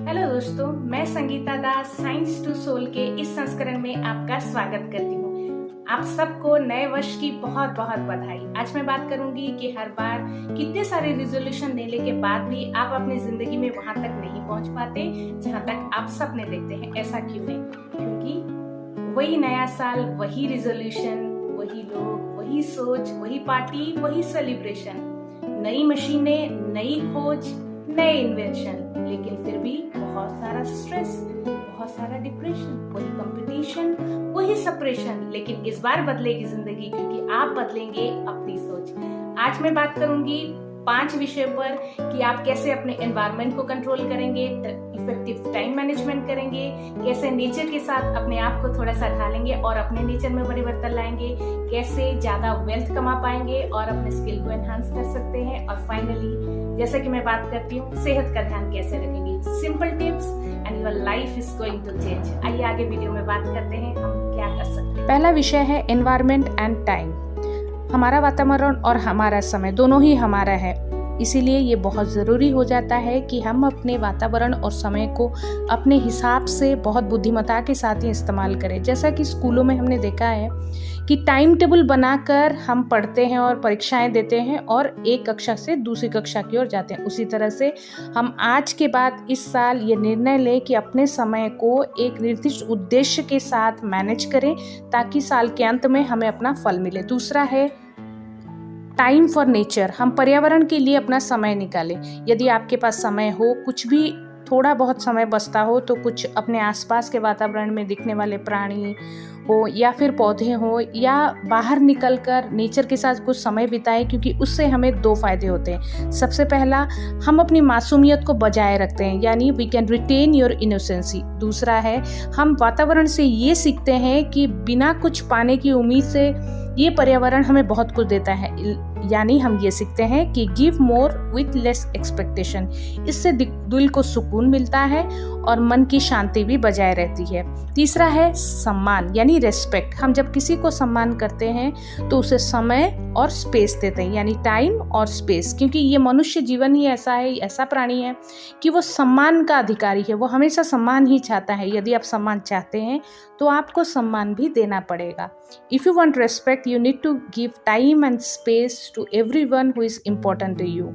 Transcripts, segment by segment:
Hello दोस्तों, मैं संगीता दास science to soul के इस संस्करण में आपका स्वागत करती हूँ। आप सबको नए वर्ष की बहुत बहुत बधाई। आज मैं बात करूंगी कि हर बार कितने सारे रिजोल्यूशन लेने के बाद भी आप अपनी जिंदगी में वहां तक नहीं पहुंच पाते जहां तक आप सपने देखते हैं। ऐसा क्यों है? क्योंकि वही नया साल, वही रिजोल्यूशन, वही लोग, वही सोच, वही पार्टी, वही सेलिब्रेशन, नई मशीनें, नई खोज, नए इन्वेंशन, लेकिन फिर भी बहुत सारा स्ट्रेस, बहुत सारा डिप्रेशन, वही कंपटीशन, वही सेपरेशन। लेकिन इस बार बदलेगी जिंदगी क्योंकि आप बदलेंगे अपनी सोच। आज मैं बात करूंगी 5 विषय पर कि आप कैसे अपने एनवायरनमेंट को कंट्रोल करेंगे, इफेक्टिव टाइम मैनेजमेंट करेंगे, कैसे नेचर के साथ अपने आप को थोड़ा सा ढालेंगे और अपने नेचर में परिवर्तन लाएंगे, कैसे ज्यादा वेल्थ कमा पाएंगे और अपने स्किल को एनहांस कर सकते हैं, और फाइनली जैसे कि मैं बात करती हूँ सेहत का ध्यान कैसे रखेंगे। Simple tips and your life is going to change. आइए आगे वीडियो में बात करते हैं हम क्या कर सकते हैं। पहला विषय है एनवायरनमेंट एंड टाइम। हमारा वातावरण और हमारा समय दोनों ही हमारा है, इसीलिए ये बहुत ज़रूरी हो जाता है कि हम अपने वातावरण और समय को अपने हिसाब से बहुत बुद्धिमत्ता के साथ ही इस्तेमाल करें। जैसा कि स्कूलों में हमने देखा है कि टाइम टेबल बनाकर हम पढ़ते हैं और परीक्षाएं देते हैं और एक कक्षा से दूसरी कक्षा की ओर जाते हैं। उसी तरह से हम आज के बाद इस साल ये निर्णय लें कि अपने समय को एक निर्दिष्ट उद्देश्य के साथ मैनेज करें ताकि साल के अंत में हमें अपना फल मिले। दूसरा है टाइम फॉर नेचर। हम पर्यावरण के लिए अपना समय निकालें। यदि आपके पास समय हो, कुछ भी थोड़ा बहुत समय बचता हो, तो कुछ अपने आसपास के वातावरण में दिखने वाले प्राणी हो या फिर पौधे हो या बाहर निकलकर नेचर के साथ कुछ समय बिताएं, क्योंकि उससे हमें 2 फायदे होते हैं। सबसे पहला, हम अपनी मासूमियत को बजाय रखते हैं, यानी we can retain your innocency. दूसरा है, हम वातावरण से ये सीखते हैं कि बिना कुछ पाने की उम्मीद से ये पर्यावरण हमें बहुत कुछ देता है, यानी हम ये सीखते हैं कि give more with less expectation. इससे दिल को सुकून मिलता है और मन की शांति भी बजाय रहती है। तीसरा है सम्मान, यानी रेस्पेक्ट। हम जब किसी को सम्मान करते हैं तो उसे समय और स्पेस देते हैं, यानी टाइम और स्पेस, क्योंकि ये मनुष्य जीवन ही ऐसा है, ऐसा प्राणी है कि वो सम्मान का अधिकारी है। वो हमेशा सम्मान ही चाहता है। यदि आप सम्मान चाहते हैं तो आपको सम्मान भी देना पड़ेगा। If you want respect, you need to give time and space to everyone who is important to you.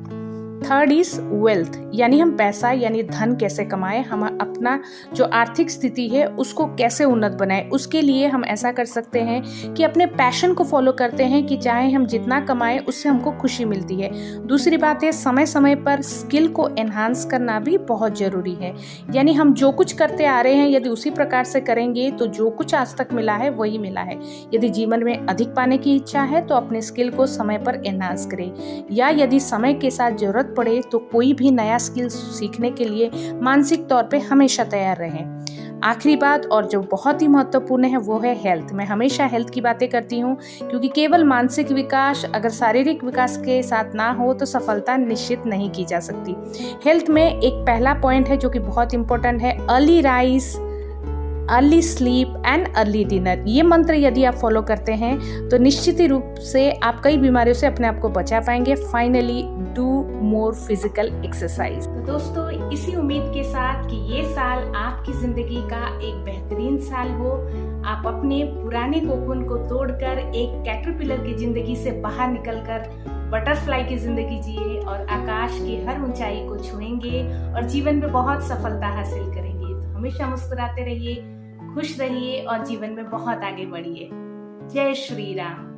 Third is wealth, यानी हम पैसा यानी धन कैसे कमाएं, हम अपना जो आर्थिक स्थिति है उसको कैसे उन्नत बनाएं। उसके लिए हम ऐसा कर सकते हैं कि अपने पैशन को फॉलो करते हैं कि चाहे हम जितना कमाएं उससे हमको खुशी मिलती है। दूसरी बात है, समय समय पर स्किल को एनहांस करना भी बहुत ज़रूरी है, यानी हम जो कुछ करते आ रहे हैं यदि उसी प्रकार से करेंगे तो जो कुछ आज तक मिला है वही मिला है। यदि जीवन में अधिक पाने की इच्छा है तो अपने स्किल को समय पर एनहांस करें, या यदि समय के साथ जरूरत पड़े तो कोई भी नया स्किल सीखने के लिए मानसिक तौर पे हमेशा तैयार रहें। आखिरी बात और जो बहुत ही महत्वपूर्ण है वो है हेल्थ। मैं हमेशा हेल्थ की बातें करती हूँ क्योंकि केवल मानसिक विकास अगर शारीरिक विकास के साथ ना हो तो सफलता निश्चित नहीं की जा सकती। हेल्थ में एक पहला पॉइंट है जो कि बहुत इंपॉर्टेंट है, early rise, early sleep and early dinner. ये मंत्र यदि आप फॉलो करते हैं तो निश्चित ही रूप से आप कई बीमारियों से अपने आप को बचा पाएंगे। Finally do more physical exercise. तो दोस्तों, इसी उम्मीद के साथ कि ये साल आपकी जिंदगी का एक बेहतरीन साल हो, आप अपने पुराने कोकून को तोड़कर एक कैटरपिलर की जिंदगी से बाहर निकलकर बटरफ्लाई की जिंदगी जिए और आकाश की हर ऊंचाई को छुएंगे और जीवन में बहुत सफलता हासिल करेंगे। तो हमेशा मुस्कुराते रहिए, खुश रहिए और जीवन में बहुत आगे बढ़िए। जय श्री राम।